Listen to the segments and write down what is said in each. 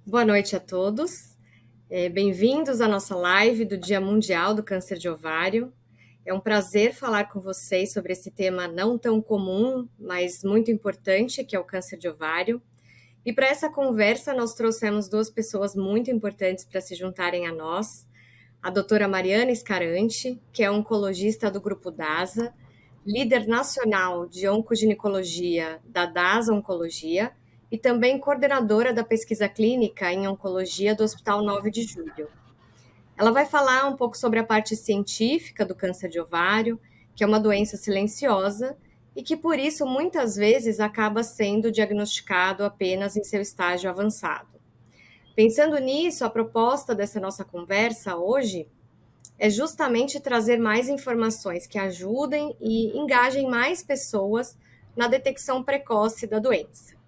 Boa noite a todos. Bem-vindos à nossa live do Dia Mundial do Câncer de Ovário. É um prazer falar com vocês sobre esse tema não tão comum, mas muito importante, que é o câncer de ovário. E para essa conversa, nós trouxemos duas pessoas muito importantes para se juntarem a nós. A doutora Mariana Scarante, que é oncologista do Grupo DASA, líder nacional de oncoginecologia da DASA Oncologia e também coordenadora da pesquisa clínica em oncologia do Hospital 9 de Julho. Ela vai falar um pouco sobre a parte científica do câncer de ovário, que é uma doença silenciosa e que, por isso, muitas vezes acaba sendo diagnosticado apenas em seu estágio avançado. Pensando nisso, a proposta dessa nossa conversa hoje é justamente trazer mais informações que ajudem e engajem mais pessoas na detecção precoce da doença.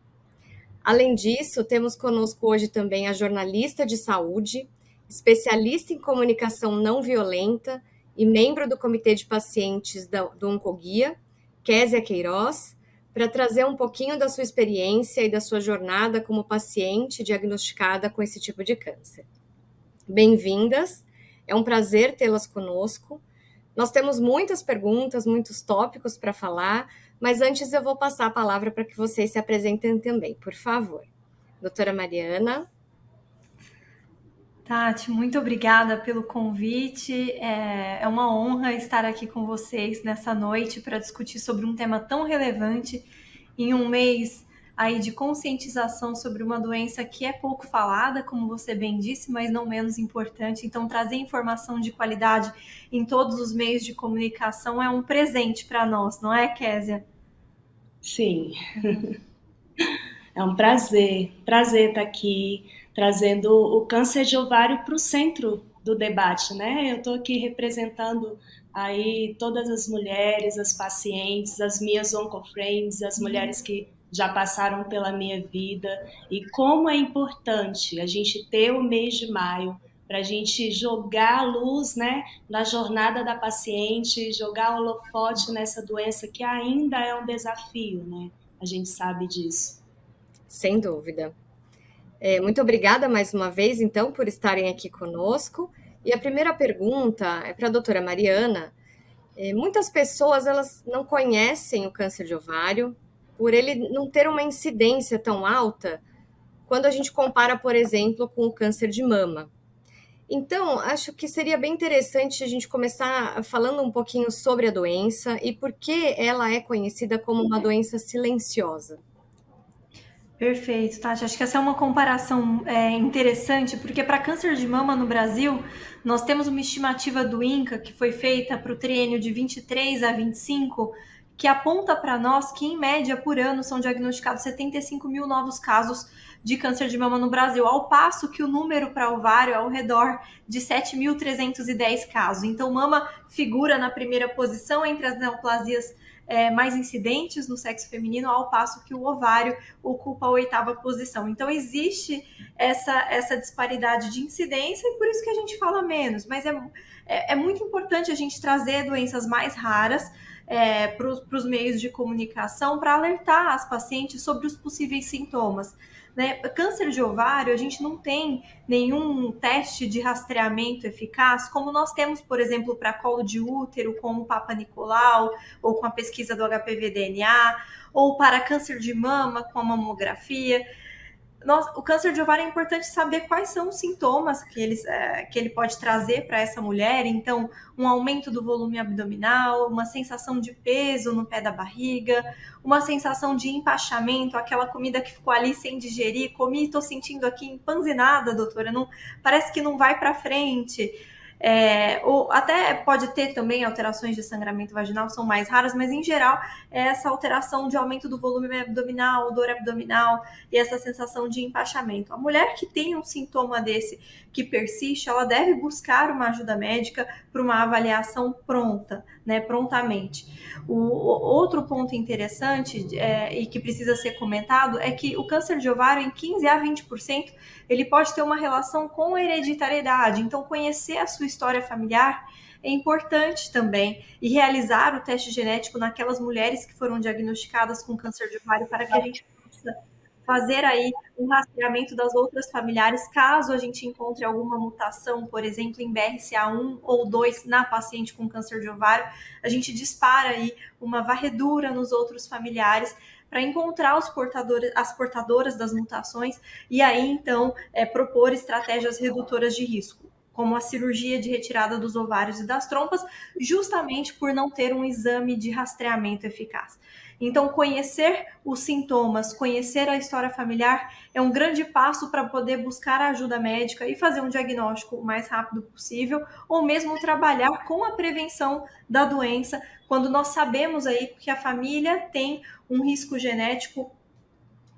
Além disso, temos conosco hoje também a jornalista de saúde, especialista em comunicação não violenta e membro do Comitê de Pacientes do Oncoguia, Késia Queiroz, para trazer um pouquinho da sua experiência e da sua jornada como paciente diagnosticada com esse tipo de câncer. Bem-vindas, é um prazer tê-las conosco. Nós temos muitas perguntas, muitos tópicos para falar, mas antes eu vou passar a palavra para que vocês se apresentem também, por favor. Doutora Mariana. Tati, muito obrigada pelo convite. É uma honra estar aqui com vocês nessa noite para discutir sobre um tema tão relevante em um mês aí de conscientização sobre uma doença que é pouco falada, como você bem disse, mas não menos importante. Então, trazer informação de qualidade em todos os meios de comunicação é um presente para nós, não é, Késia? Sim, é um prazer estar aqui trazendo o câncer de ovário para o centro do debate, né? Eu estou aqui representando aí todas as mulheres, as pacientes, as minhas oncofriends, as mulheres que já passaram pela minha vida e como é importante a gente ter o mês de maio para a gente jogar a luz, né, na jornada da paciente, jogar o holofote nessa doença que ainda é um desafio, né? A gente sabe disso. Sem dúvida. Muito obrigada mais uma vez, então, por estarem aqui conosco. E a primeira pergunta é para a doutora Mariana. Muitas pessoas elas não conhecem o câncer de ovário por ele não ter uma incidência tão alta quando a gente compara, por exemplo, com o câncer de mama. Então, acho que seria bem interessante a gente começar falando um pouquinho sobre a doença e por que ela é conhecida como uma doença silenciosa. Perfeito, Tati. Acho que essa é uma comparação interessante, porque para câncer de mama no Brasil, nós temos uma estimativa do INCA, que foi feita para o triênio de 23 a 25, que aponta para nós que, em média, por ano, são diagnosticados 75 mil novos casos de câncer de mama no Brasil, ao passo que o número para ovário é ao redor de 7.310 casos. Então, mama figura na primeira posição entre as neoplasias mais incidentes no sexo feminino, ao passo que o ovário ocupa a 8ª posição. Então, existe essa disparidade de incidência e por isso que a gente fala menos. Mas é muito importante a gente trazer doenças mais raras para os meios de comunicação para alertar as pacientes sobre os possíveis sintomas. Né? Câncer de ovário, a gente não tem nenhum teste de rastreamento eficaz, como nós temos, por exemplo, para colo de útero, com o Papa Nicolau, ou com a pesquisa do HPV-DNA, ou para câncer de mama, com a mamografia. O câncer de ovário é importante saber quais são os sintomas que ele pode trazer para essa mulher. Então, um aumento do volume abdominal, uma sensação de peso no pé da barriga, uma sensação de empachamento, aquela comida que ficou ali sem digerir, comi e estou sentindo aqui empanzinada, doutora, não, parece que não vai para frente. Ou até pode ter também alterações de sangramento vaginal, são mais raras, mas em geral é essa alteração de aumento do volume abdominal, dor abdominal e essa sensação de empachamento. A mulher que tem um sintoma desse que persiste, ela deve buscar uma ajuda médica para uma avaliação pronta, né, prontamente. O outro ponto interessante e que precisa ser comentado é que o câncer de ovário, em 15 a 20%, ele pode ter uma relação com a hereditariedade. Então, conhecer a sua história familiar é importante também e realizar o teste genético naquelas mulheres que foram diagnosticadas com câncer de ovário para que a gente possa fazer aí um rastreamento das outras familiares, caso a gente encontre alguma mutação, por exemplo, em BRCA1 ou 2 na paciente com câncer de ovário, a gente dispara aí uma varredura nos outros familiares para encontrar as portadoras das mutações e aí, então, propor estratégias redutoras de risco, como a cirurgia de retirada dos ovários e das trompas, justamente por não ter um exame de rastreamento eficaz. Então, conhecer os sintomas, conhecer a história familiar é um grande passo para poder buscar a ajuda médica e fazer um diagnóstico o mais rápido possível, ou mesmo trabalhar com a prevenção da doença, quando nós sabemos aí que a família tem um risco genético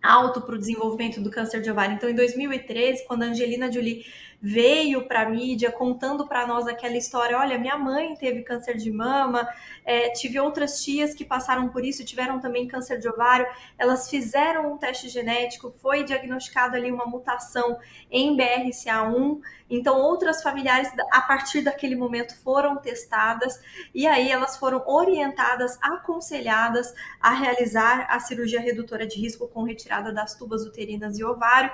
alto para o desenvolvimento do câncer de ovário. Então, em 2013, quando a Angelina Jolie veio para a mídia contando para nós aquela história, olha, minha mãe teve câncer de mama, tive outras tias que passaram por isso, tiveram também câncer de ovário, elas fizeram um teste genético, foi diagnosticado ali uma mutação em BRCA1, então outras familiares a partir daquele momento foram testadas e aí elas foram orientadas, aconselhadas a realizar a cirurgia redutora de risco com retirada das tubas uterinas e ovário,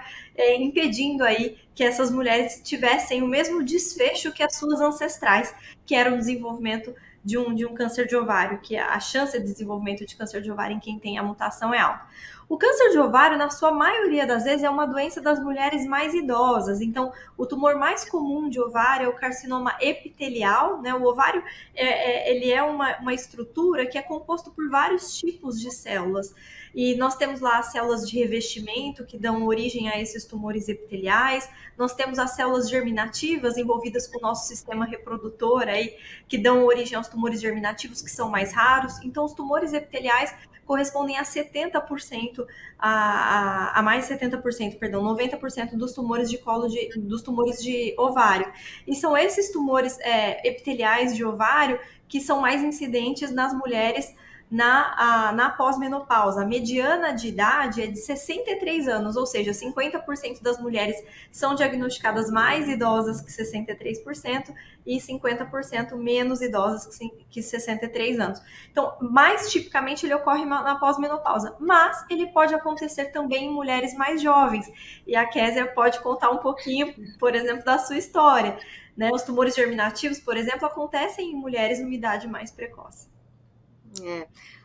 impedindo aí que essas mulheres tivessem o mesmo desfecho que as suas ancestrais, que era o desenvolvimento de um câncer de ovário, que a chance de desenvolvimento de câncer de ovário em quem tem a mutação é alta. O câncer de ovário, na sua maioria das vezes, é uma doença das mulheres mais idosas. Então, o tumor mais comum de ovário é o carcinoma epitelial, né? O ovário ele é uma estrutura que é composto por vários tipos de células. E nós temos lá as células de revestimento que dão origem a esses tumores epiteliais. Nós temos as células germinativas envolvidas com o nosso sistema reprodutor aí, que dão origem aos tumores germinativos que são mais raros. Então, os tumores epiteliais correspondem a 70%, a mais de 70%, perdão, 90% dos tumores de dos tumores de ovário. E são esses tumores epiteliais de ovário que são mais incidentes nas mulheres na pós-menopausa. A mediana de idade é de 63 anos, ou seja, 50% das mulheres são diagnosticadas mais idosas que 63% e 50% menos idosas que 63 anos. Então, mais tipicamente ele ocorre na pós-menopausa, mas ele pode acontecer também em mulheres mais jovens. E a Késia pode contar um pouquinho, por exemplo, da sua história, né? Os tumores germinativos, por exemplo, acontecem em mulheres numa idade mais precoce.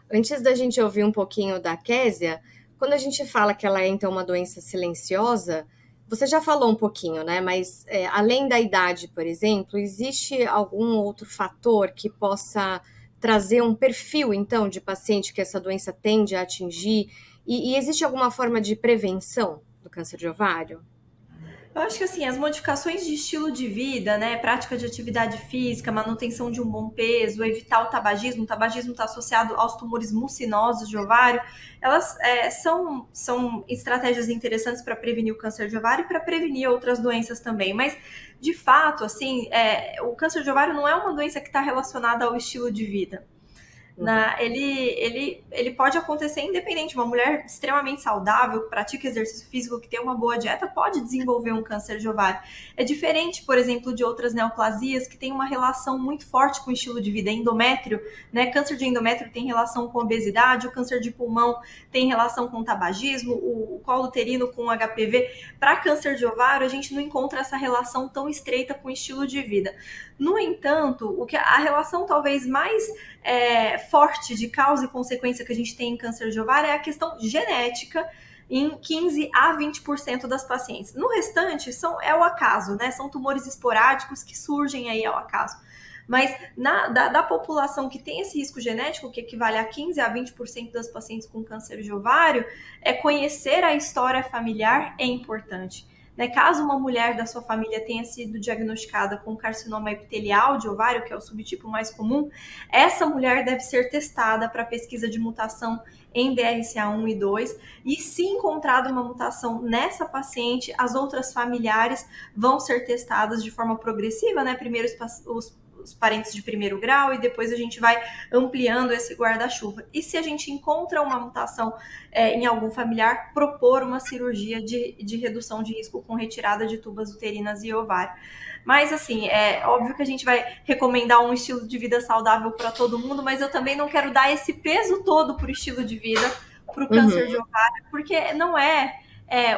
Antes da gente ouvir um pouquinho da Késia, quando a gente fala que ela é então uma doença silenciosa, você já falou um pouquinho, né? Mas além da idade, por exemplo, existe algum outro fator que possa trazer um perfil, então, de paciente que essa doença tende a atingir? E existe alguma forma de prevenção do câncer de ovário? Eu acho que assim, as modificações de estilo de vida, né, prática de atividade física, manutenção de um bom peso, evitar o tabagismo está associado aos tumores mucinosos de ovário, elas são estratégias interessantes para prevenir o câncer de ovário e para prevenir outras doenças também, mas de fato, assim, o câncer de ovário não é uma doença que está relacionada ao estilo de vida. Ele pode acontecer independente. Uma mulher extremamente saudável, que pratica exercício físico, que tem uma boa dieta, pode desenvolver um câncer de ovário. É diferente, por exemplo, de outras neoplasias que tem uma relação muito forte com o estilo de vida. Endométrio, né? Câncer de endométrio tem relação com obesidade, o câncer de pulmão tem relação com tabagismo, o colo uterino com HPV. Para câncer de ovário, a gente não encontra essa relação tão estreita com o estilo de vida. No entanto, a relação talvez mais forte de causa e consequência que a gente tem em câncer de ovário é a questão genética em 15 a 20% das pacientes. No restante, é o acaso, né? São tumores esporádicos que surgem aí ao acaso. Mas da população que tem esse risco genético, que equivale a 15 a 20% das pacientes com câncer de ovário, conhecer a história familiar é importante. Né? Caso uma mulher da sua família tenha sido diagnosticada com carcinoma epitelial de ovário, que é o subtipo mais comum, essa mulher deve ser testada para pesquisa de mutação em BRCA1 e 2, e se encontrada uma mutação nessa paciente, as outras familiares vão ser testadas de forma progressiva, né? Primeiro os parentes de primeiro grau e depois a gente vai ampliando esse guarda-chuva. E se a gente encontra uma mutação em algum familiar, propor uma cirurgia de redução de risco com retirada de tubas uterinas e ovário. Mas, assim, é óbvio que a gente vai recomendar um estilo de vida saudável para todo mundo, mas eu também não quero dar esse peso todo para o estilo de vida, para o Uhum, câncer de ovário, porque não é,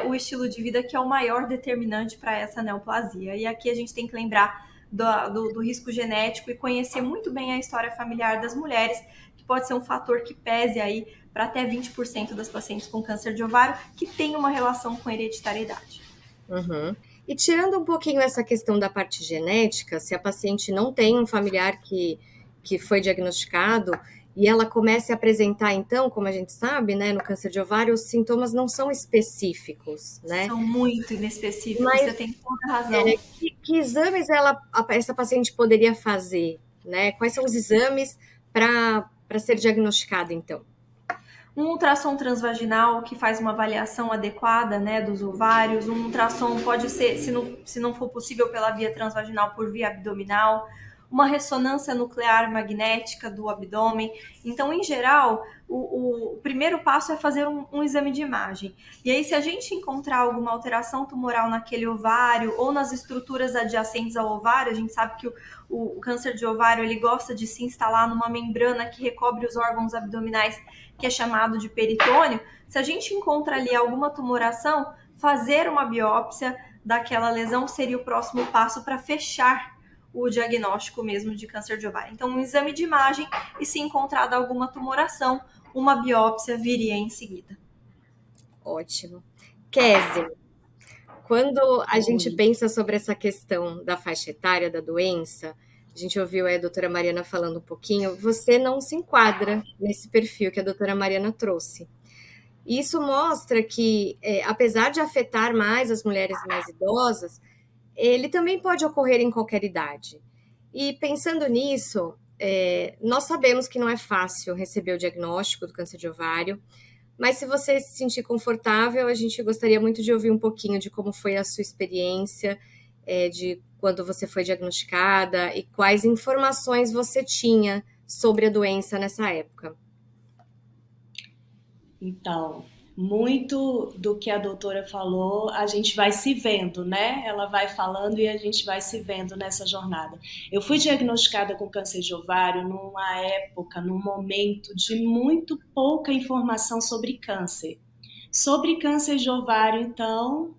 o estilo de vida que é o maior determinante para essa neoplasia. E aqui a gente tem que lembrar do risco genético e conhecer muito bem a história familiar das mulheres, que pode ser um fator que pese aí para até 20% das pacientes com câncer de ovário que tem uma relação com hereditariedade. uhum. E tirando um pouquinho essa questão da parte genética, se a paciente não tem um familiar que foi diagnosticado e ela começa a apresentar, então, como a gente sabe, né, no câncer de ovário, os sintomas não são específicos, né? São muito inespecíficos, Mas você tem toda a razão. que exames essa paciente poderia fazer, né? Quais são os exames para ser diagnosticada, então? Um ultrassom transvaginal que faz uma avaliação adequada, né, dos ovários. Um ultrassom pode ser, se não for possível pela via transvaginal, por via abdominal. Uma ressonância nuclear magnética do abdômen. Então, em geral, o primeiro passo é fazer um exame de imagem. E aí, se a gente encontrar alguma alteração tumoral naquele ovário ou nas estruturas adjacentes ao ovário, a gente sabe que o câncer de ovário ele gosta de se instalar numa membrana que recobre os órgãos abdominais, que é chamado de peritônio. Se a gente encontra ali alguma tumoração, fazer uma biópsia daquela lesão seria o próximo passo para fechar o diagnóstico mesmo de câncer de ovário. Então, um exame de imagem e se encontrada alguma tumoração, uma biópsia viria em seguida. Ótimo. Kézia, quando a gente Oi. pensa sobre essa questão da faixa etária da doença, a gente ouviu a doutora Mariana falando um pouquinho, você não se enquadra nesse perfil que a doutora Mariana trouxe. Isso mostra que, apesar de afetar mais as mulheres mais idosas, ele também pode ocorrer em qualquer idade. E pensando nisso, nós sabemos que não é fácil receber o diagnóstico do câncer de ovário, mas se você se sentir confortável, a gente gostaria muito de ouvir um pouquinho de como foi a sua experiência, de quando você foi diagnosticada e quais informações você tinha sobre a doença nessa época. Então, muito do que a doutora falou, a gente vai se vendo, né? Ela vai falando e a gente vai se vendo nessa jornada. Eu fui diagnosticada com câncer de ovário numa época, num momento de muito pouca informação sobre câncer. Sobre câncer de ovário, então,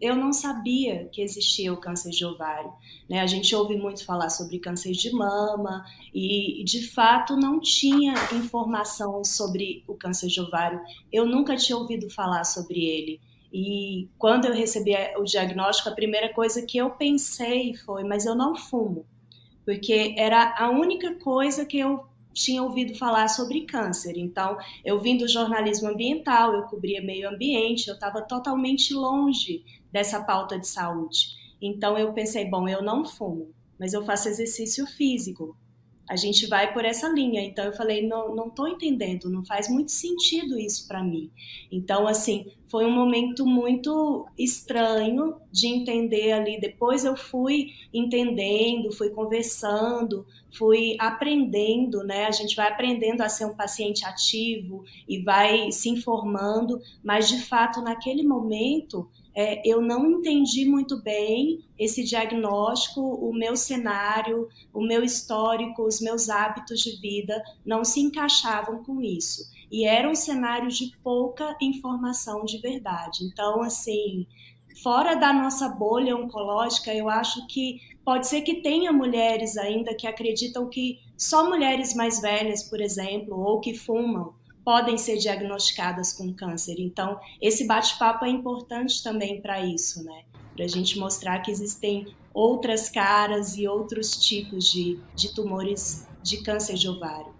eu não sabia que existia o câncer de ovário, né? A gente ouve muito falar sobre câncer de mama e, de fato, não tinha informação sobre o câncer de ovário. Eu nunca tinha ouvido falar sobre ele. E quando eu recebi o diagnóstico, a primeira coisa que eu pensei foi, mas eu não fumo, porque era a única coisa que eu tinha ouvido falar sobre câncer. Então, eu vim do jornalismo ambiental, eu cobria meio ambiente, eu estava totalmente longe dessa pauta de saúde. Então, eu pensei, bom, eu não fumo, mas eu faço exercício físico. A gente vai por essa linha. Então eu falei, não estou entendendo, não faz muito sentido isso para mim. Então, assim, foi um momento muito estranho de entender ali. Depois eu fui entendendo, fui conversando, fui aprendendo, né? A gente vai aprendendo a ser um paciente ativo e vai se informando, mas de fato, naquele momento, eu não entendi muito bem esse diagnóstico, o meu cenário, o meu histórico, os meus hábitos de vida não se encaixavam com isso. E era um cenário de pouca informação de verdade. Então, assim, fora da nossa bolha oncológica, eu acho que pode ser que tenha mulheres ainda que acreditam que só mulheres mais velhas, por exemplo, ou que fumam, podem ser diagnosticadas com câncer. Então, esse bate-papo é importante também para isso, né? Para a gente mostrar que existem outras caras e outros tipos de tumores de câncer de ovário.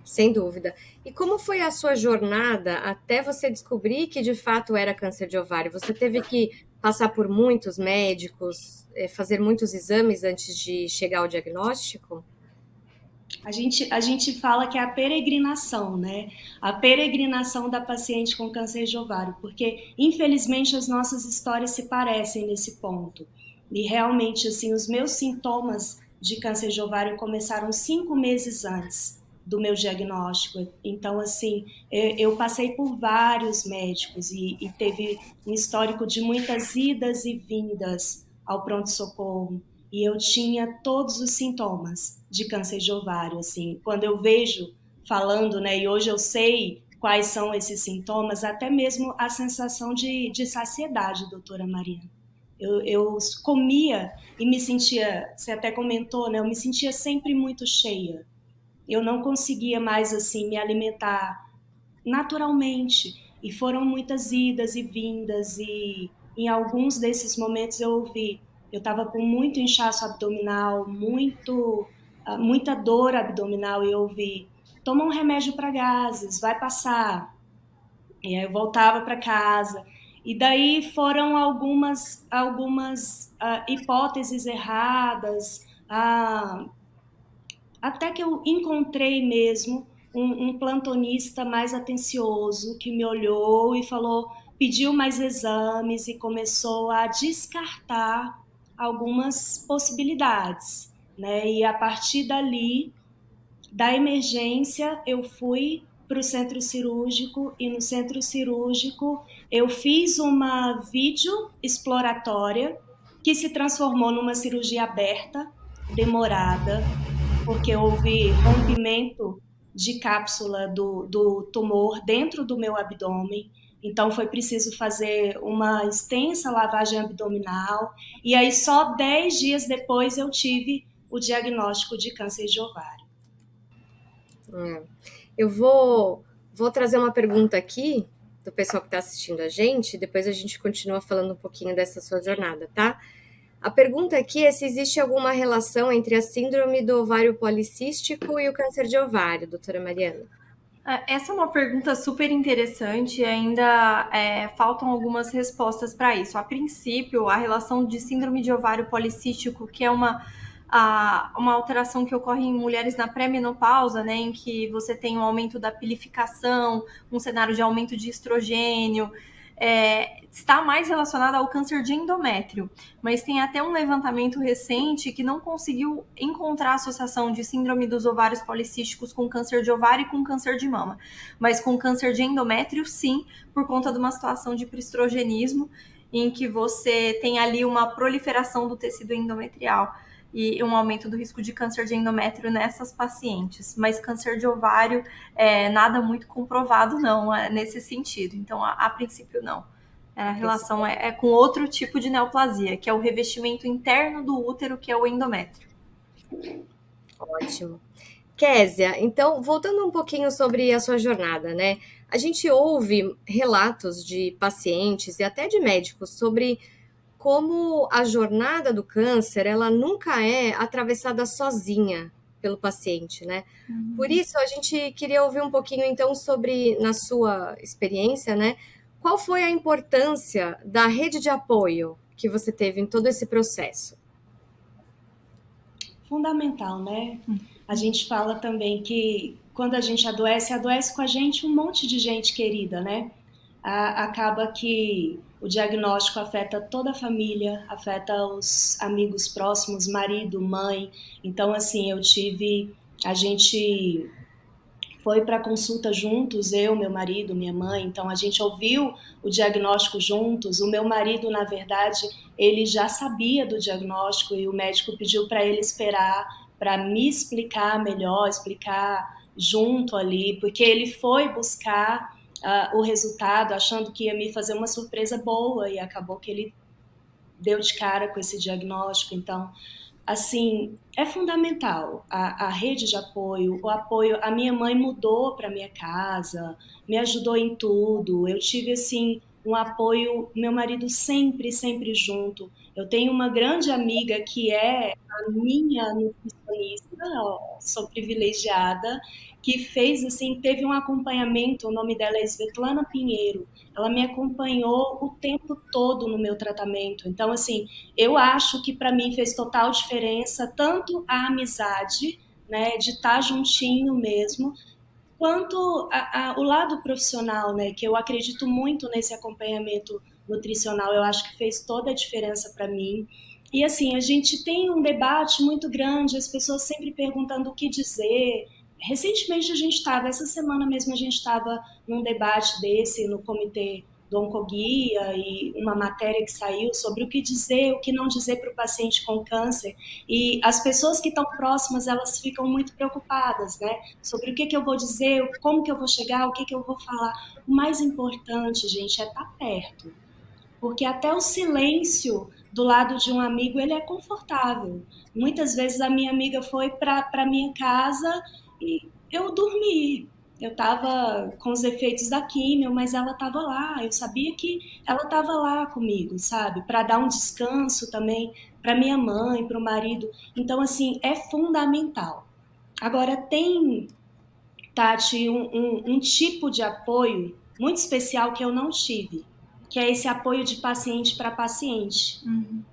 Sem dúvida. E como foi a sua jornada até você descobrir que de fato era câncer de ovário? Você teve que passar por muitos médicos, fazer muitos exames antes de chegar ao diagnóstico? A gente fala que é a peregrinação, né? A peregrinação da paciente com câncer de ovário, porque infelizmente as nossas histórias se parecem nesse ponto. E realmente, assim, os meus sintomas de câncer de ovário começaram 5 meses antes do meu diagnóstico. Então, assim, eu passei por vários médicos e teve um histórico de muitas idas e vindas ao pronto-socorro. E eu tinha todos os sintomas de câncer de ovário, assim. Quando eu vejo falando, né, e hoje eu sei quais são esses sintomas, até mesmo a sensação de saciedade, doutora Mariana. Eu comia e me sentia, você até comentou, né? Eu me sentia sempre muito cheia. Eu não conseguia mais assim me alimentar naturalmente. E foram muitas idas e vindas, e em alguns desses momentos eu estava com muito inchaço abdominal, muita dor abdominal, e eu ouvi, toma um remédio para gases, vai passar. E aí eu voltava para casa. E daí foram algumas hipóteses erradas, até que eu encontrei mesmo um plantonista mais atencioso que me olhou e falou, pediu mais exames e começou a descartar algumas possibilidades, né? E a partir dali, da emergência, eu fui para o centro cirúrgico, e no centro cirúrgico eu fiz uma vídeo exploratória que se transformou numa cirurgia aberta, demorada, porque houve rompimento de cápsula do tumor dentro do meu abdômen. Então foi preciso fazer uma extensa lavagem abdominal, e aí só 10 dias depois eu tive o diagnóstico de câncer de ovário. Eu vou trazer uma pergunta aqui do pessoal que está assistindo a gente, depois a gente continua falando um pouquinho dessa sua jornada, tá? A pergunta aqui é se existe alguma relação entre a síndrome do ovário policístico e o câncer de ovário, doutora Mariana. Essa é uma pergunta super interessante e ainda faltam algumas respostas para isso. A princípio, a relação de síndrome de ovário policístico, que é uma alteração que ocorre em mulheres na pré-menopausa, né, em que você tem um aumento da pilificação, um cenário de aumento de estrogênio, está mais relacionada ao câncer de endométrio, mas tem até um levantamento recente que não conseguiu encontrar associação de síndrome dos ovários policísticos com câncer de ovário e com câncer de mama, mas com câncer de endométrio sim, por conta de uma situação de hiperestrogenismo, em que você tem ali uma proliferação do tecido endometrial e um aumento do risco de câncer de endométrio nessas pacientes. Mas câncer de ovário, nada muito comprovado não, nesse sentido. Então, a princípio, não. A relação é com outro tipo de neoplasia, que é o revestimento interno do útero, que é o endométrio. Ótimo. Késia, então, voltando um pouquinho sobre a sua jornada, né? A gente ouve relatos de pacientes e até de médicos sobre como a jornada do câncer, ela nunca é atravessada sozinha pelo paciente, né? Por isso, a gente queria ouvir um pouquinho, então, sobre, na sua experiência, né? Qual foi a importância da rede de apoio que você teve em todo esse processo? Fundamental, né? A gente fala também que quando a gente adoece com a gente um monte de gente querida, né? Acaba que o diagnóstico afeta toda a família, afeta os amigos próximos, marido, mãe. Então, assim, a gente foi para a consulta juntos, eu, meu marido, minha mãe, então a gente ouviu o diagnóstico juntos. O meu marido, na verdade, ele já sabia do diagnóstico e o médico pediu para ele esperar para me explicar melhor, explicar junto ali, porque ele foi buscar o resultado achando que ia me fazer uma surpresa boa e acabou que ele deu de cara com esse diagnóstico. Então, assim, é fundamental a rede de apoio, o apoio. A minha mãe mudou para minha casa, me ajudou em tudo. Eu tive, assim, um apoio, meu marido sempre, sempre junto. Eu tenho uma grande amiga que é a minha nutricionista, sou privilegiada, que fez, assim, teve um acompanhamento, o nome dela é Svetlana Pinheiro. Ela me acompanhou o tempo todo no meu tratamento. Então, assim, eu acho que para mim fez total diferença tanto a amizade, né, de estar juntinho mesmo, quanto o lado profissional, né, que eu acredito muito nesse acompanhamento nutricional. Eu acho que fez toda a diferença para mim. E assim, a gente tem um debate muito grande, as pessoas sempre perguntando o que dizer. Recentemente essa semana mesmo a gente estava num debate desse no comitê do Oncoguia e uma matéria que saiu sobre o que dizer, o que não dizer para o paciente com câncer. E as pessoas que estão próximas, elas ficam muito preocupadas, né? Sobre o que eu vou dizer, como que eu vou chegar, o que eu vou falar. O mais importante, gente, é estar perto. Porque até o silêncio do lado de um amigo, ele é confortável. Muitas vezes a minha amiga foi para minha casa e eu dormi. Eu estava com os efeitos da químio, mas ela estava lá. Eu sabia que ela estava lá comigo, sabe? Para dar um descanso também para minha mãe, para o marido. Então, assim, é fundamental. Agora, tem, Tati, um tipo de apoio muito especial que eu não tive, que é esse apoio de paciente para paciente.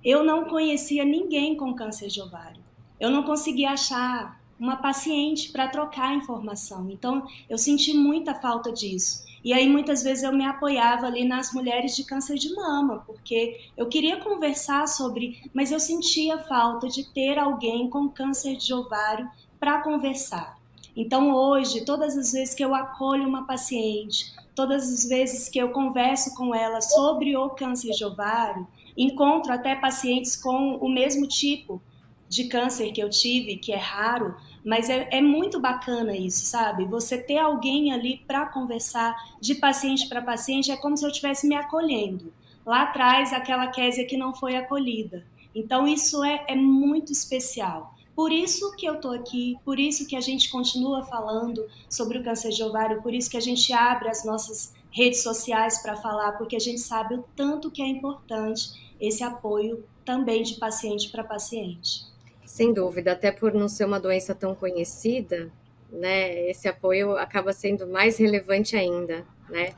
Eu não conhecia ninguém com câncer de ovário. Eu não conseguia achar uma paciente para trocar informação. Então, eu senti muita falta disso. E aí, muitas vezes, eu me apoiava ali nas mulheres de câncer de mama, porque eu queria conversar sobre, mas eu sentia falta de ter alguém com câncer de ovário para conversar. Então, hoje, todas as vezes que eu acolho uma paciente, todas as vezes que eu converso com ela sobre o câncer de ovário, encontro até pacientes com o mesmo tipo de câncer que eu tive, que é raro, mas é muito bacana isso, sabe? Você ter alguém ali para conversar de paciente para paciente é como se eu estivesse me acolhendo. Lá atrás, aquela Késia que não foi acolhida. Então, isso é muito especial. Por isso que eu estou aqui, por isso que a gente continua falando sobre o câncer de ovário, por isso que a gente abre as nossas redes sociais para falar, porque a gente sabe o tanto que é importante esse apoio também de paciente para paciente. Sem dúvida, até por não ser uma doença tão conhecida, né, esse apoio acaba sendo mais relevante ainda, né?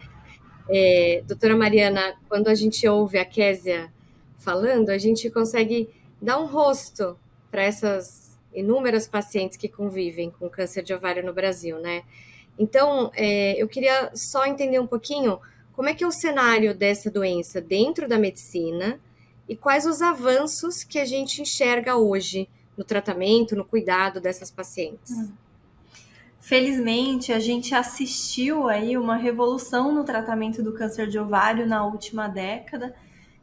Doutora Mariana, quando a gente ouve a Késia falando, a gente consegue dar um rosto para essas inúmeras pacientes que convivem com câncer de ovário no Brasil, né? Então, eu queria só entender um pouquinho como é que é o cenário dessa doença dentro da medicina e quais os avanços que a gente enxerga hoje no tratamento, no cuidado dessas pacientes. Felizmente, a gente assistiu aí uma revolução no tratamento do câncer de ovário na última década.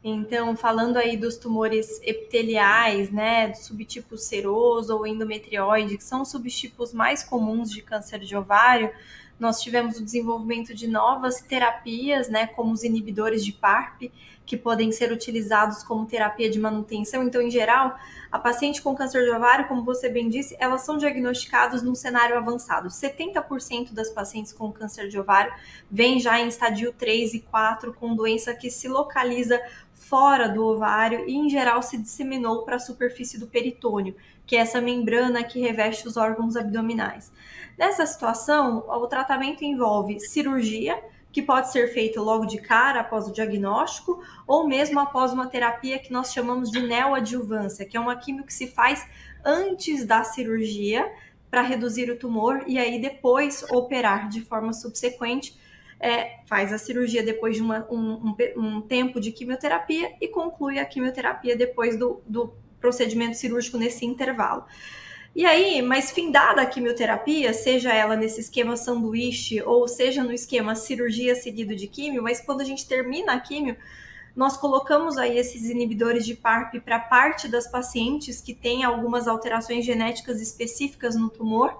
Então, falando aí dos tumores epiteliais, né, do subtipo seroso ou endometrioide, que são os subtipos mais comuns de câncer de ovário, nós tivemos o desenvolvimento de novas terapias, né, como os inibidores de PARP, que podem ser utilizados como terapia de manutenção. Então, em geral, a paciente com câncer de ovário, como você bem disse, elas são diagnosticadas num cenário avançado. 70% das pacientes com câncer de ovário vêm já em estadio 3 e 4, com doença que se localiza fora do ovário e, em geral, se disseminou para a superfície do peritônio, que é essa membrana que reveste os órgãos abdominais. Nessa situação, o tratamento envolve cirurgia, que pode ser feita logo de cara após o diagnóstico, ou mesmo após uma terapia que nós chamamos de neoadjuvância, que é uma quimio que se faz antes da cirurgia para reduzir o tumor e aí depois operar de forma subsequente. Faz a cirurgia depois de um tempo de quimioterapia e conclui a quimioterapia depois do procedimento cirúrgico nesse intervalo. E aí, mas findada a quimioterapia, seja ela nesse esquema sanduíche ou seja no esquema cirurgia seguido de químio, mas quando a gente termina a químio, nós colocamos aí esses inibidores de PARP para parte das pacientes que têm algumas alterações genéticas específicas no tumor.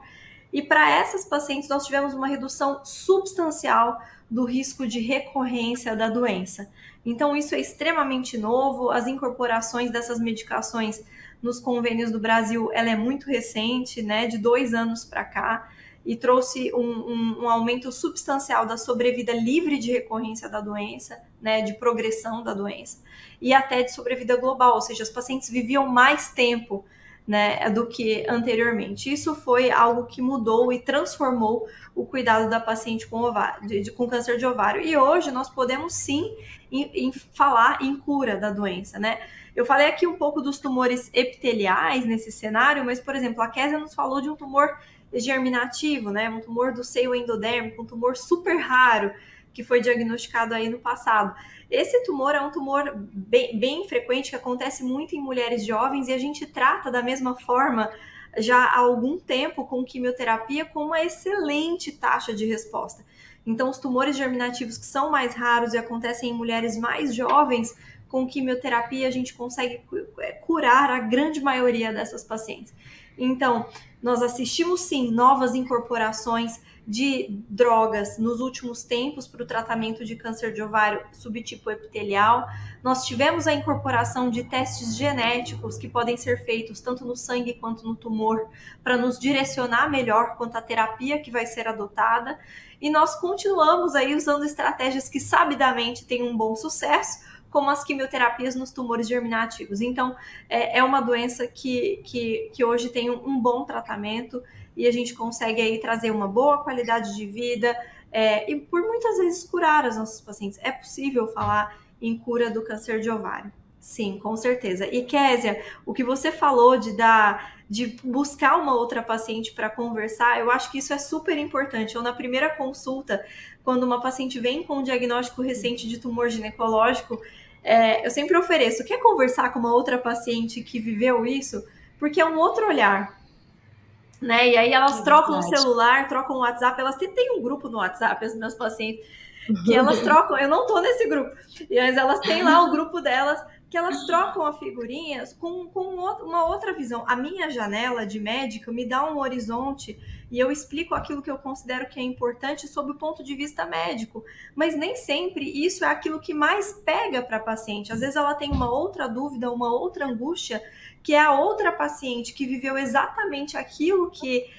E para essas pacientes, nós tivemos uma redução substancial do risco de recorrência da doença. Então, isso é extremamente novo. As incorporações dessas medicações nos convênios do Brasil, ela é muito recente, né, de 2 anos para cá, e trouxe um aumento substancial da sobrevida livre de recorrência da doença, né, de progressão da doença, e até de sobrevida global, ou seja, os pacientes viviam mais tempo, né, do que anteriormente. Isso foi algo que mudou e transformou o cuidado da paciente com câncer de ovário. E hoje nós podemos sim falar em cura da doença, né? Eu falei aqui um pouco dos tumores epiteliais nesse cenário, mas, por exemplo, a Késia nos falou de um tumor germinativo, né? Um tumor do seio endodérmico, um tumor super raro que foi diagnosticado aí no passado. Esse tumor é um tumor bem frequente, que acontece muito em mulheres jovens, e a gente trata da mesma forma já há algum tempo com quimioterapia, com uma excelente taxa de resposta. Então, os tumores germinativos que são mais raros e acontecem em mulheres mais jovens, com quimioterapia a gente consegue curar a grande maioria dessas pacientes. Então, nós assistimos sim novas incorporações de drogas nos últimos tempos para o tratamento de câncer de ovário subtipo epitelial. Nós tivemos a incorporação de testes genéticos que podem ser feitos tanto no sangue quanto no tumor para nos direcionar melhor quanto à terapia que vai ser adotada. E nós continuamos aí usando estratégias que sabidamente têm um bom sucesso, como as quimioterapias nos tumores germinativos. Então, é uma doença que hoje tem um bom tratamento e a gente consegue aí trazer uma boa qualidade de vida e por muitas vezes curar as nossas pacientes. É possível falar em cura do câncer de ovário? Sim, com certeza. E Késia, o que você falou de buscar uma outra paciente para conversar, eu acho que isso é super importante. Ou na primeira consulta, quando uma paciente vem com um diagnóstico recente de tumor ginecológico, eu sempre ofereço, quer conversar com uma outra paciente que viveu isso? Porque é um outro olhar, né? E aí elas trocam o celular, trocam o WhatsApp, elas têm um grupo no WhatsApp, as minhas pacientes, que elas trocam, eu não tô nesse grupo, mas elas têm lá o grupo delas, que elas trocam as figurinhas com uma outra visão. A minha janela de médica me dá um horizonte e eu explico aquilo que eu considero que é importante sob o ponto de vista médico, mas nem sempre isso é aquilo que mais pega para a paciente. Às vezes ela tem uma outra dúvida, uma outra angústia, que é a outra paciente que viveu exatamente aquilo que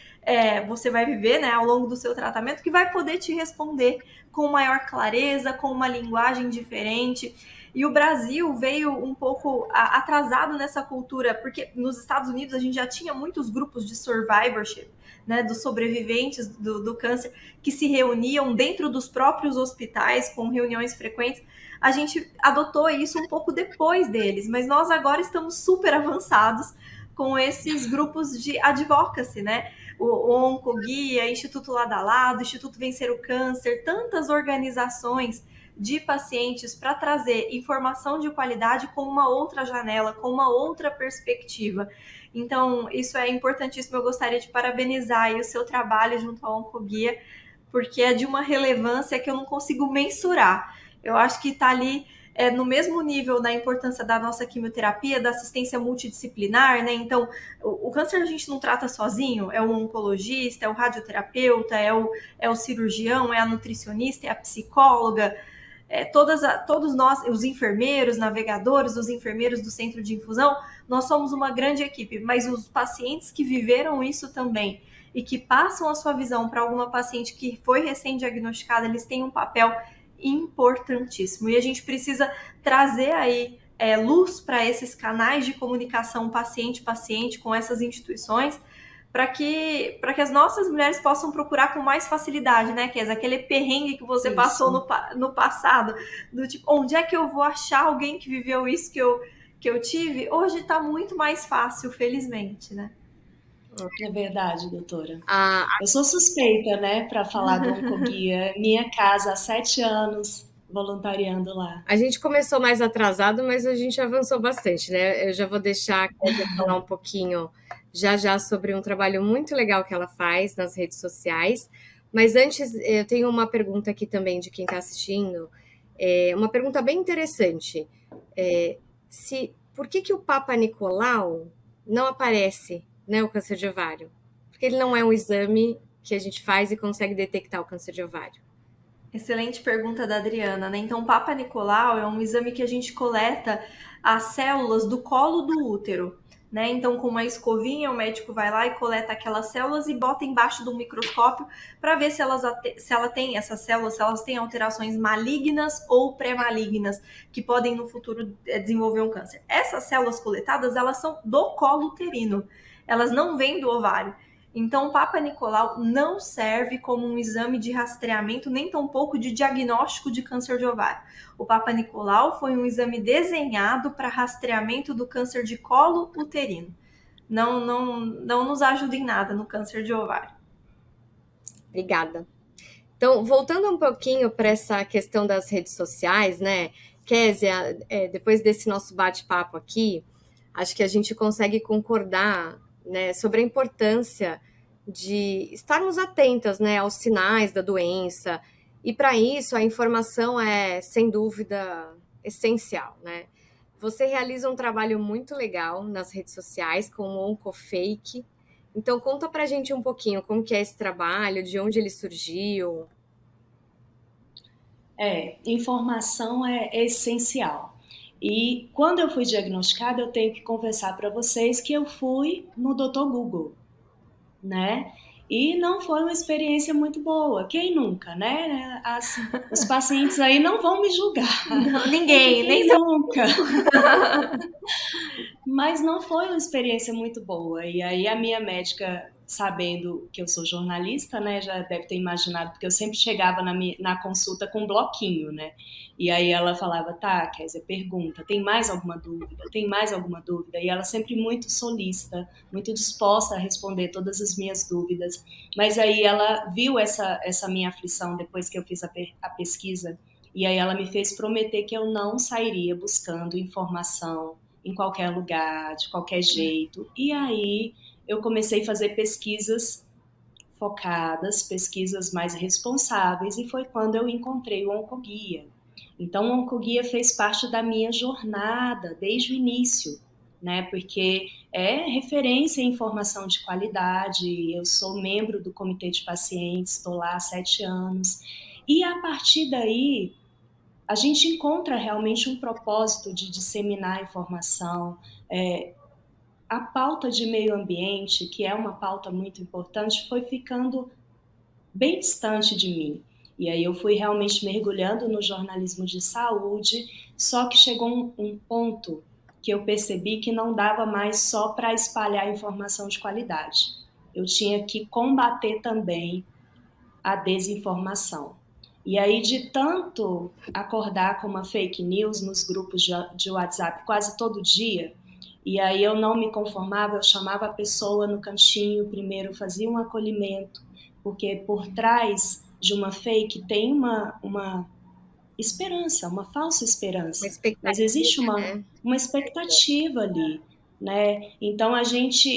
você vai viver, né, ao longo do seu tratamento, que vai poder te responder com maior clareza, com uma linguagem diferente. E o Brasil veio um pouco atrasado nessa cultura, porque nos Estados Unidos a gente já tinha muitos grupos de survivorship, né, dos sobreviventes do câncer, que se reuniam dentro dos próprios hospitais, com reuniões frequentes. A gente adotou isso um pouco depois deles, mas nós agora estamos super avançados com esses grupos de advocacy, né? O Oncoguia, Instituto Lado a Lado, Instituto Vencer o Câncer, tantas organizações de pacientes para trazer informação de qualidade com uma outra janela, com uma outra perspectiva. Então, isso é importantíssimo. Eu gostaria de parabenizar aí o seu trabalho junto ao Oncoguia, porque é de uma relevância que eu não consigo mensurar. Eu acho que está ali no mesmo nível da importância da nossa quimioterapia, da assistência multidisciplinar, né? Então, o câncer a gente não trata sozinho, é o oncologista, é o radioterapeuta, é o cirurgião, é a nutricionista, é a psicóloga, todos nós, os enfermeiros, navegadores, os enfermeiros do centro de infusão, nós somos uma grande equipe, mas os pacientes que viveram isso também e que passam a sua visão para alguma paciente que foi recém-diagnosticada, eles têm um papel importantíssimo. E a gente precisa trazer aí luz para esses canais de comunicação paciente-paciente com essas instituições, para que as nossas mulheres possam procurar com mais facilidade, né, Kézia? Aquele perrengue que você passou no passado, do tipo, onde é que eu vou achar alguém que viveu isso que eu tive? Hoje está muito mais fácil, felizmente, né? É verdade, doutora. Eu sou suspeita, né, para falar do Oncoguia. Minha casa há 7 anos voluntariando lá. A gente começou mais atrasado, mas a gente avançou bastante, né? Eu já vou deixar a Kézia falar um pouquinho já sobre um trabalho muito legal que ela faz nas redes sociais. Mas antes, eu tenho uma pergunta aqui também de quem está assistindo. Uma pergunta bem interessante. Por que o Papa Nicolau não aparece, né, o câncer de ovário? Porque ele não é um exame que a gente faz e consegue detectar o câncer de ovário. Excelente pergunta da Adriana, né? Então, o Papa Nicolau é um exame que a gente coleta as células do colo do útero, né? Então, com uma escovinha, o médico vai lá e coleta aquelas células e bota embaixo do microscópio para ver se ela tem essas células, se elas têm alterações malignas ou pré-malignas que podem no futuro desenvolver um câncer. Essas células coletadas, elas são do colo uterino, elas não vêm do ovário. Então, o Papa Nicolau não serve como um exame de rastreamento, nem tampouco de diagnóstico de câncer de ovário. O Papa Nicolau foi um exame desenhado para rastreamento do câncer de colo uterino. Não nos ajuda em nada no câncer de ovário. Obrigada. Então, voltando um pouquinho para essa questão das redes sociais, né, Kézia, depois desse nosso bate-papo aqui, acho que a gente consegue concordar, né, sobre a importância de estarmos atentas, né, aos sinais da doença E para isso, a informação é, sem dúvida, essencial, né? Você realiza um trabalho muito legal nas redes sociais com o Oncofake. Então, conta pra gente um pouquinho como que é esse trabalho, de onde ele surgiu. Informação é essencial. E quando eu fui diagnosticada, eu tenho que confessar para vocês que eu fui no Dr. Google, né? E não foi uma experiência muito boa. Quem nunca, né? Os pacientes aí não vão me julgar, Não, porque ninguém, nem quem seu. nunca? Mas não foi uma experiência muito boa. E aí a minha médica, sabendo que eu sou jornalista, né, já deve ter imaginado, porque eu sempre chegava na consulta com um bloquinho, né? E aí ela falava, tá, Kézia, pergunta, tem mais alguma dúvida? Tem mais alguma dúvida? E ela sempre muito solícita, muito disposta a responder todas as minhas dúvidas. Mas aí ela viu essa minha aflição depois que eu fiz a pesquisa, e aí ela me fez prometer que eu não sairia buscando informação em qualquer lugar, de qualquer jeito. E aí eu comecei a fazer pesquisas focadas, pesquisas mais responsáveis, e foi quando eu encontrei o Oncoguia. Então, o Oncoguia fez parte da minha jornada desde o início, né? Porque é referência em informação de qualidade, eu sou membro do Comitê de Pacientes, estou lá há 7 anos, e a partir daí a gente encontra realmente um propósito de disseminar informação. A pauta de meio ambiente, que é uma pauta muito importante, foi ficando bem distante de mim. E aí eu fui realmente mergulhando no jornalismo de saúde, só que chegou um ponto que eu percebi que não dava mais só para espalhar informação de qualidade. Eu tinha que combater também a desinformação. E aí, de tanto acordar com uma fake news nos grupos de WhatsApp quase todo dia, e aí eu não me conformava, eu chamava a pessoa no cantinho, primeiro fazia um acolhimento, porque por trás de uma fake tem uma esperança, uma falsa Uma esperança, mas existe expectativa, né? uma expectativa ali, né? Então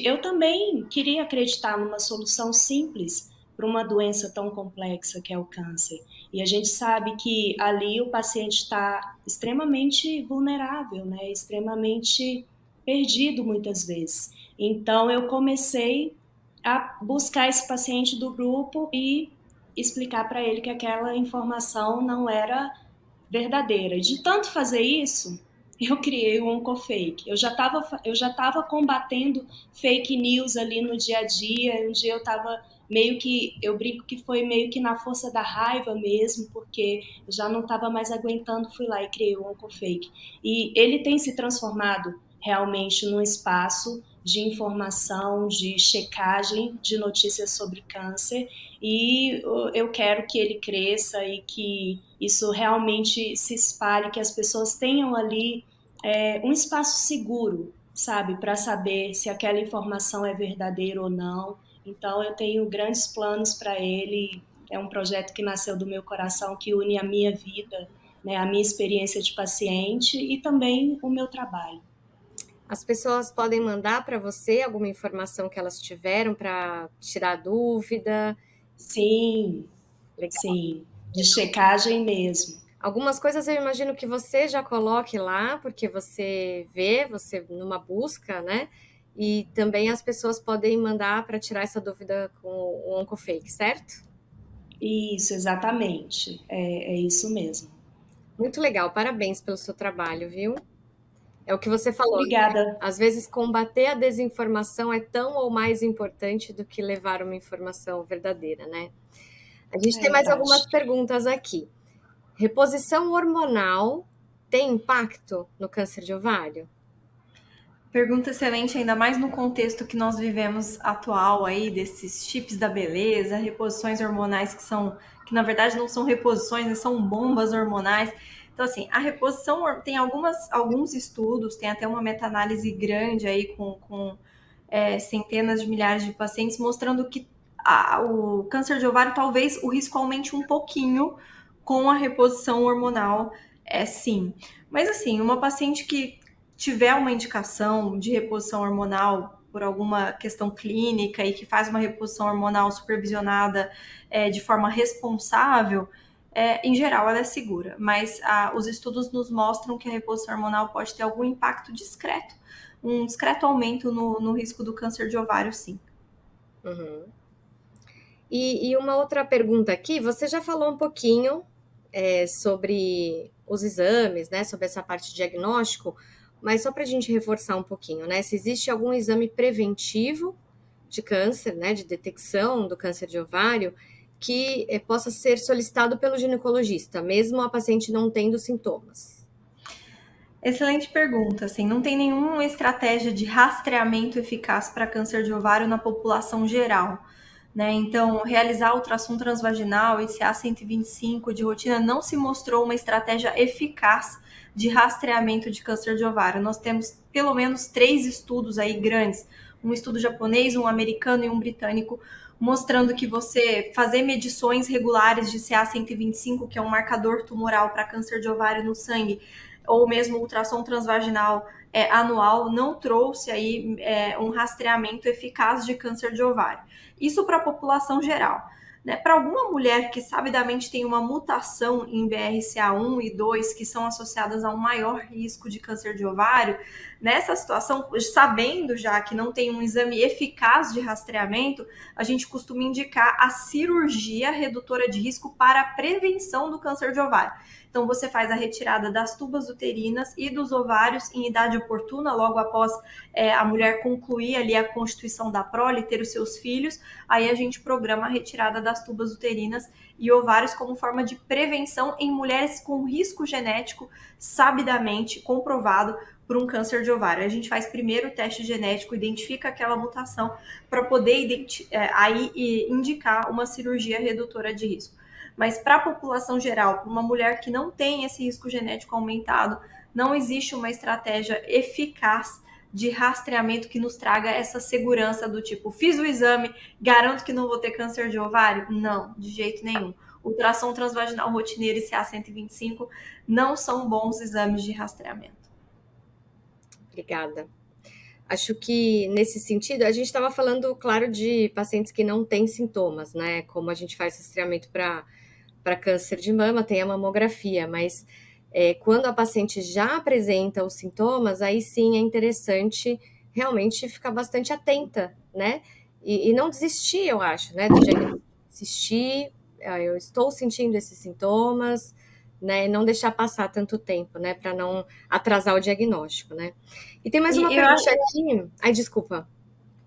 eu também queria acreditar numa solução simples para uma doença tão complexa que é o câncer. E a gente sabe que ali o paciente está extremamente vulnerável, né? Extremamente perdido muitas vezes. Então eu comecei a buscar esse paciente do grupo e explicar para ele que aquela informação não era verdadeira. De tanto fazer isso, eu criei o Oncofake. Eu já tava combatendo fake news ali no dia a dia. Um dia eu estava meio que, eu brinco que foi meio que na força da raiva mesmo, porque eu já não estava mais aguentando, fui lá e criei o Oncofake. E ele tem se transformado realmente num espaço de informação, de checagem de notícias sobre câncer, e eu quero que ele cresça e que isso realmente se espalhe, que as pessoas tenham ali um espaço seguro, sabe, para saber se aquela informação é verdadeira ou não. Então, eu tenho grandes planos para ele. É um projeto que nasceu do meu coração, que une a minha vida, né, a minha experiência de paciente e também o meu trabalho. As pessoas podem mandar para você alguma informação que elas tiveram para tirar dúvida. Sim, Legal. sim, de checagem mesmo. Algumas coisas eu imagino que você já coloque lá, porque você vê, você numa busca, né? E também as pessoas podem mandar para tirar essa dúvida com o Oncofake, certo? Isso, exatamente. É isso mesmo. Muito legal, parabéns pelo seu trabalho, viu? É o que você falou. Obrigada. Às vezes, combater a desinformação é tão ou mais importante do que levar uma informação verdadeira, né? A gente É tem mais verdade. algumas perguntas aqui. Reposição hormonal tem impacto no câncer de ovário? Pergunta excelente, ainda mais no contexto que nós vivemos atual aí, desses chips da beleza, reposições hormonais que na verdade não são reposições, né, são bombas hormonais. Então, assim, a reposição tem alguns estudos, tem até uma meta-análise grande aí com centenas de milhares de pacientes, mostrando que o câncer de ovário talvez o risco aumente um pouquinho com a reposição hormonal, sim. Mas assim, uma paciente que tiver uma indicação de reposição hormonal por alguma questão clínica e que faz uma reposição hormonal supervisionada de forma responsável, em geral, ela é segura, mas os estudos nos mostram que a reposição hormonal pode ter algum impacto discreto, um discreto aumento no risco do câncer de ovário, sim. Uhum. E uma outra pergunta aqui, você já falou um pouquinho sobre os exames, né, sobre essa parte de diagnóstico, mas só para a gente reforçar um pouquinho, né, se existe algum exame preventivo de câncer, né, de detecção do câncer de ovário, que possa ser solicitado pelo ginecologista, mesmo a paciente não tendo sintomas. Excelente pergunta. Assim, não tem nenhuma estratégia de rastreamento eficaz para câncer de ovário na população geral. Né? Então, realizar ultrassom transvaginal e CA125 de rotina não se mostrou uma estratégia eficaz de rastreamento de câncer de ovário. Nós temos pelo menos 3 estudos aí grandes, um estudo japonês, um americano e um britânico, mostrando que você fazer medições regulares de CA125, que é um marcador tumoral para câncer de ovário no sangue, ou mesmo ultrassom transvaginal anual, não trouxe aí um rastreamento eficaz de câncer de ovário. Isso para a população geral. Né? Para alguma mulher que sabidamente tem uma mutação em BRCA1 e 2 que são associadas a um maior risco de câncer de ovário, nessa situação, sabendo já que não tem um exame eficaz de rastreamento, a gente costuma indicar a cirurgia redutora de risco para a prevenção do câncer de ovário. Então, você faz a retirada das tubas uterinas e dos ovários em idade oportuna, logo após a mulher concluir ali a constituição da prole, ter os seus filhos, aí a gente programa a retirada das tubas uterinas e ovários como forma de prevenção em mulheres com risco genético sabidamente comprovado por um câncer de ovário. A gente faz primeiro o teste genético, identifica aquela mutação para poder aí indicar uma cirurgia redutora de risco. Mas para a população geral, para uma mulher que não tem esse risco genético aumentado, não existe uma estratégia eficaz de rastreamento que nos traga essa segurança do tipo, fiz o exame, garanto que não vou ter câncer de ovário? Não, de jeito nenhum. Ultrassom transvaginal rotineiro e CA125 não são bons exames de rastreamento. Obrigada. Acho que nesse sentido, a gente estava falando, claro, de pacientes que não têm sintomas, né? Como a gente faz rastreamento para câncer de mama, tem a mamografia, mas quando a paciente já apresenta os sintomas, aí sim é interessante realmente ficar bastante atenta, né? E não desistir, eu acho, né? Do diagnóstico. Desistir, eu estou sentindo esses sintomas, né? Não deixar passar tanto tempo, né? Para não atrasar o diagnóstico, né? E tem mais uma pergunta aqui. Ai, desculpa.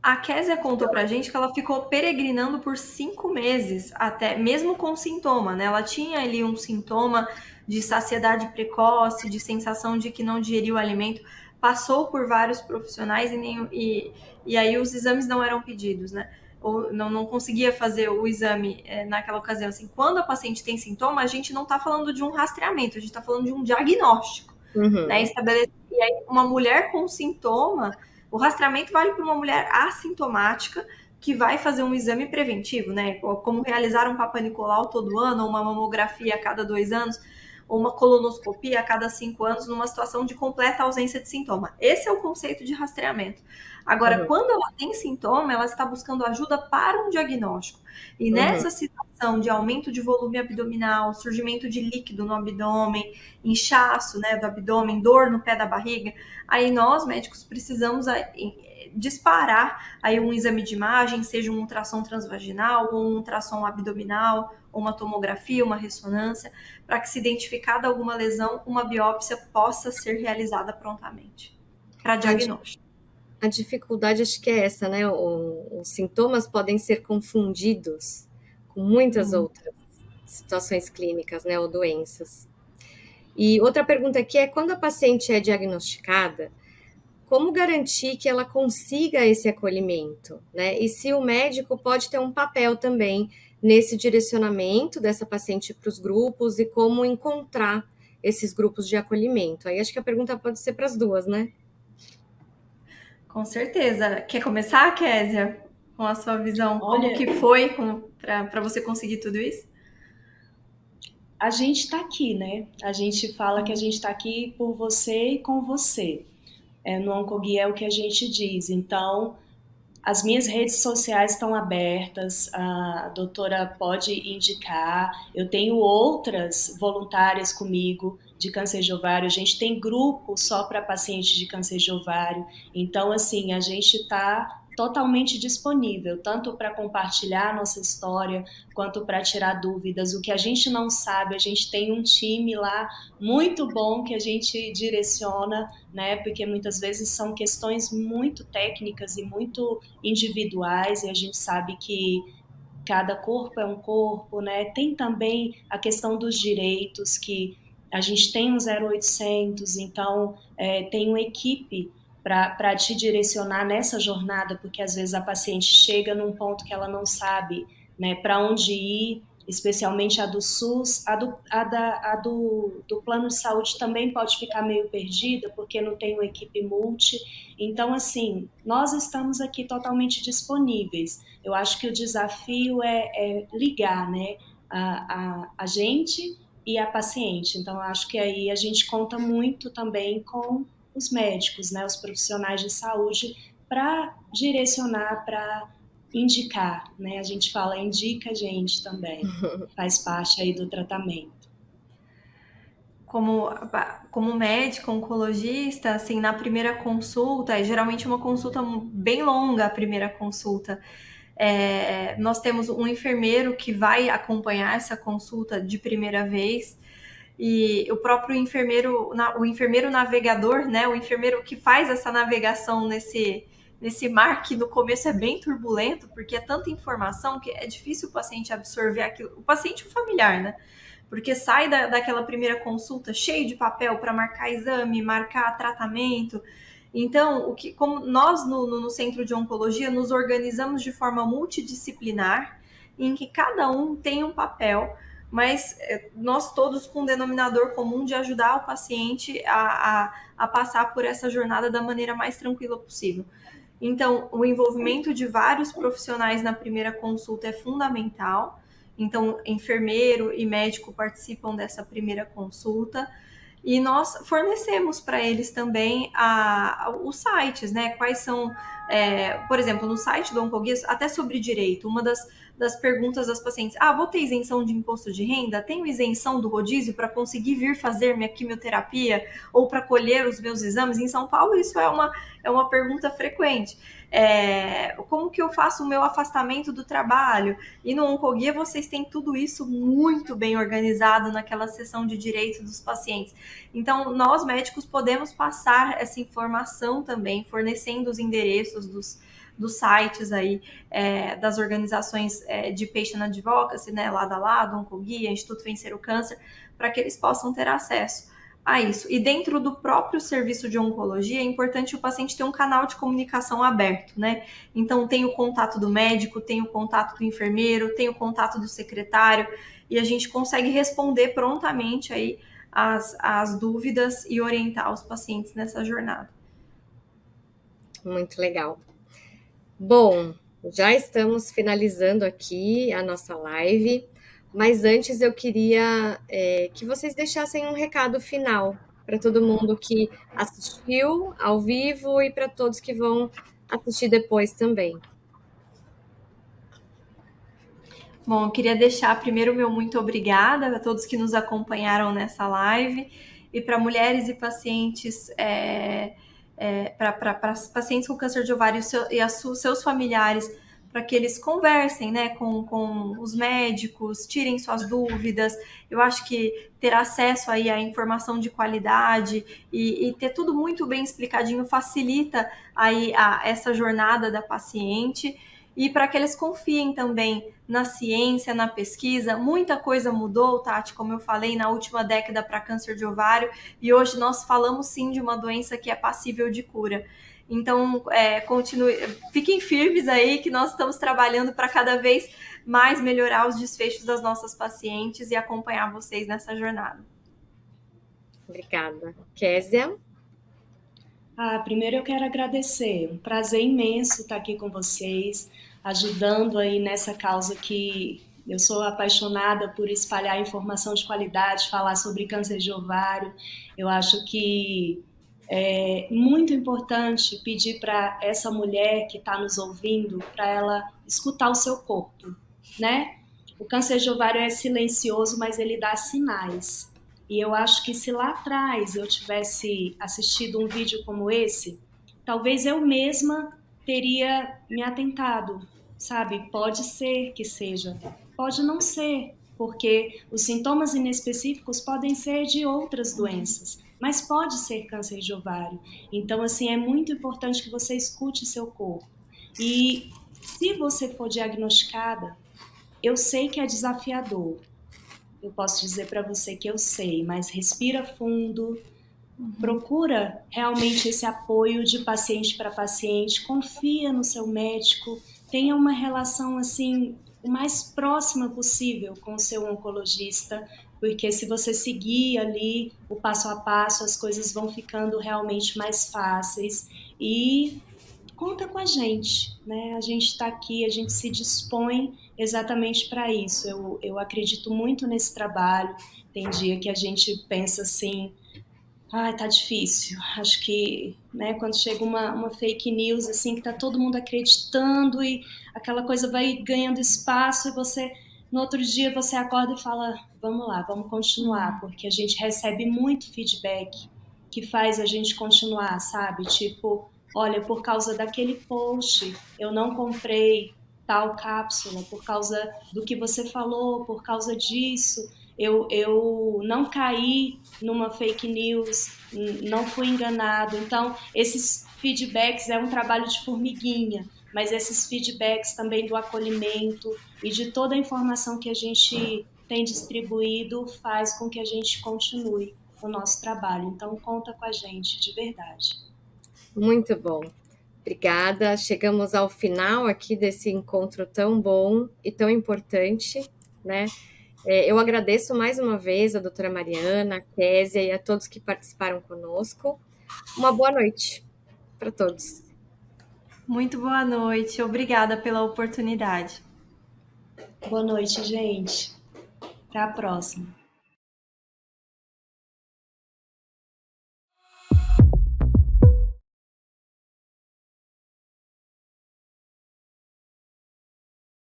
A Késia contou pra gente que ela ficou peregrinando por 5 meses, até mesmo com sintoma, né? Ela tinha ali um sintoma de saciedade precoce, de sensação de que não digeriu o alimento, passou por vários profissionais e aí os exames não eram pedidos, né? Ou não conseguia fazer o exame naquela ocasião. Assim, quando a paciente tem sintoma, a gente não tá falando de um rastreamento, a gente tá falando de um diagnóstico, né? E aí, uma mulher com sintoma, o rastreamento vale para uma mulher assintomática que vai fazer um exame preventivo, né? Como realizar um Papa Nicolau todo ano, ou uma mamografia a cada 2 anos, ou uma colonoscopia a cada 5 anos, numa situação de completa ausência de sintoma. Esse é o conceito de rastreamento. Agora, quando ela tem sintoma, ela está buscando ajuda para um diagnóstico. E nessa situação de aumento de volume abdominal, surgimento de líquido no abdômen, inchaço, né, do abdômen, dor no pé da barriga, aí nós, médicos, precisamos disparar aí um exame de imagem, seja um ultrassom transvaginal, ou um ultrassom abdominal, ou uma tomografia, uma ressonância, para que, se identificada alguma lesão, uma biópsia possa ser realizada prontamente para diagnóstico. A dificuldade acho que é essa, né? Os sintomas podem ser confundidos com muitas outras situações clínicas, né? Ou doenças. E outra pergunta aqui é, quando a paciente é diagnosticada, como garantir que ela consiga esse acolhimento, né? E se o médico pode ter um papel também nesse direcionamento dessa paciente para os grupos e como encontrar esses grupos de acolhimento. Aí acho que a pergunta pode ser para as duas, né? Com certeza. Quer começar, Késia, com a sua visão? Como que foi para você conseguir tudo isso? A gente está aqui, né? A gente fala que a gente está aqui por você e com você. No Oncoguia é o que a gente diz. Então, As minhas redes sociais estão abertas, a doutora pode indicar. Eu tenho outras voluntárias comigo de câncer de ovário. A gente tem grupo só para pacientes de câncer de ovário. Então, assim, a gente está totalmente disponível, tanto para compartilhar a nossa história, quanto para tirar dúvidas. O que a gente não sabe, a gente tem um time lá muito bom que a gente direciona, né? Porque muitas vezes são questões muito técnicas e muito individuais, e a gente sabe que cada corpo é um corpo, né? Tem também a questão dos direitos, que a gente tem um 0800, então tem uma equipe para te direcionar nessa jornada, porque às vezes a paciente chega num ponto que ela não sabe, né, para onde ir, especialmente a do SUS, do plano de saúde também pode ficar meio perdida, porque não tem uma equipe multi. Então, assim, nós estamos aqui totalmente disponíveis. Eu acho que o desafio é ligar, né, a gente e a paciente. Então, eu acho que aí a gente conta muito também com os médicos, né, os profissionais de saúde, para direcionar, para indicar, né? A gente fala indica a gente também, faz parte aí do tratamento. Como médico, oncologista, assim, na primeira consulta, é geralmente uma consulta bem longa, a primeira consulta. Nós temos um enfermeiro que vai acompanhar essa consulta de primeira vez, e o próprio enfermeiro, o enfermeiro navegador, né, o enfermeiro que faz essa navegação nesse mar que no começo é bem turbulento, porque é tanta informação que é difícil o paciente absorver aquilo, o paciente e o familiar, né? Porque sai daquela primeira consulta cheio de papel para marcar exame, marcar tratamento. Então, como nós no Centro de Oncologia nos organizamos de forma multidisciplinar, em que cada um tem um papel, mas nós todos com um denominador comum de ajudar o paciente a passar por essa jornada da maneira mais tranquila possível. Então, o envolvimento de vários profissionais na primeira consulta é fundamental. Então, enfermeiro e médico participam dessa primeira consulta. E nós fornecemos para eles também os sites, né? Quais são, por exemplo, no site do Oncoguia, até sobre direito, uma das perguntas das pacientes: vou ter isenção de imposto de renda? Tenho isenção do rodízio para conseguir vir fazer minha quimioterapia ou para colher os meus exames? Em São Paulo, isso é uma pergunta frequente. Como que eu faço o meu afastamento do trabalho? E no Oncoguia vocês têm tudo isso muito bem organizado naquela seção de direito dos pacientes. Então, nós médicos podemos passar essa informação também, fornecendo os endereços dos sites aí, das organizações de Patient Advocacy, né, lado a lado, Oncoguia, Instituto Vencer o Câncer, para que eles possam ter acesso a isso. E dentro do próprio serviço de oncologia, é importante o paciente ter um canal de comunicação aberto, né? Então, tem o contato do médico, tem o contato do enfermeiro, tem o contato do secretário, e a gente consegue responder prontamente aí as dúvidas e orientar os pacientes nessa jornada. Muito legal. Bom, já estamos finalizando aqui a nossa live, mas antes eu queria que vocês deixassem um recado final para todo mundo que assistiu ao vivo e para todos que vão assistir depois também. Bom, eu queria deixar primeiro o meu muito obrigada a todos que nos acompanharam nessa live, e para mulheres e pacientes, para pacientes com câncer de ovário e seus familiares, para que eles conversem, né, com os médicos, tirem suas dúvidas. Eu acho que ter acesso aí à informação de qualidade e ter tudo muito bem explicadinho facilita aí essa jornada da paciente. E para que eles confiem também na ciência, na pesquisa. Muita coisa mudou, Tati, como eu falei, na última década para câncer de ovário, e hoje nós falamos sim de uma doença que é passível de cura. Então, fiquem firmes aí, que nós estamos trabalhando para cada vez mais melhorar os desfechos das nossas pacientes e acompanhar vocês nessa jornada. Obrigada. Késia? Primeiro eu quero agradecer, um prazer imenso estar aqui com vocês, ajudando aí nessa causa que eu sou apaixonada por espalhar informação de qualidade, falar sobre câncer de ovário. Eu acho que É muito importante pedir para essa mulher que está nos ouvindo, para ela escutar o seu corpo, né? O câncer de ovário é silencioso, mas ele dá sinais. E eu acho que se lá atrás eu tivesse assistido um vídeo como esse, talvez eu mesma teria me atentado, sabe? Pode ser que seja, pode não ser, porque os sintomas inespecíficos podem ser de outras doenças, mas pode ser câncer de ovário. Então, assim, é muito importante que você escute seu corpo. E se você for diagnosticada, eu sei que é desafiador. Eu posso dizer para você que eu sei, mas respira fundo, procura realmente esse apoio de paciente para paciente, confia no seu médico, tenha uma relação assim o mais próxima possível com o seu oncologista, porque se você seguir ali o passo a passo, as coisas vão ficando realmente mais fáceis e conta com a gente, né? A gente está aqui, a gente se dispõe exatamente para isso. Eu acredito muito nesse trabalho. Tem dia que a gente pensa assim, ai, tá difícil. Acho que, né, quando chega uma fake news, assim, que tá todo mundo acreditando e aquela coisa vai ganhando espaço e você, no outro dia, você acorda e fala, vamos lá, vamos continuar, porque a gente recebe muito feedback que faz a gente continuar, sabe? Tipo, olha, por causa daquele post, eu não comprei tal cápsula, por causa do que você falou, por causa disso, eu não caí numa fake news, não fui enganado. Então, esses feedbacks é um trabalho de formiguinha, mas esses feedbacks também do acolhimento e de toda a informação que a gente tem distribuído faz com que a gente continue o nosso trabalho. Então, conta com a gente, de verdade. Muito bom. Obrigada. Chegamos ao final aqui desse encontro tão bom e tão importante, né? Eu agradeço mais uma vez a doutora Mariana, a Késia e a todos que participaram conosco. Uma boa noite para todos. Muito boa noite, obrigada pela oportunidade. Boa noite, gente. Até a próxima.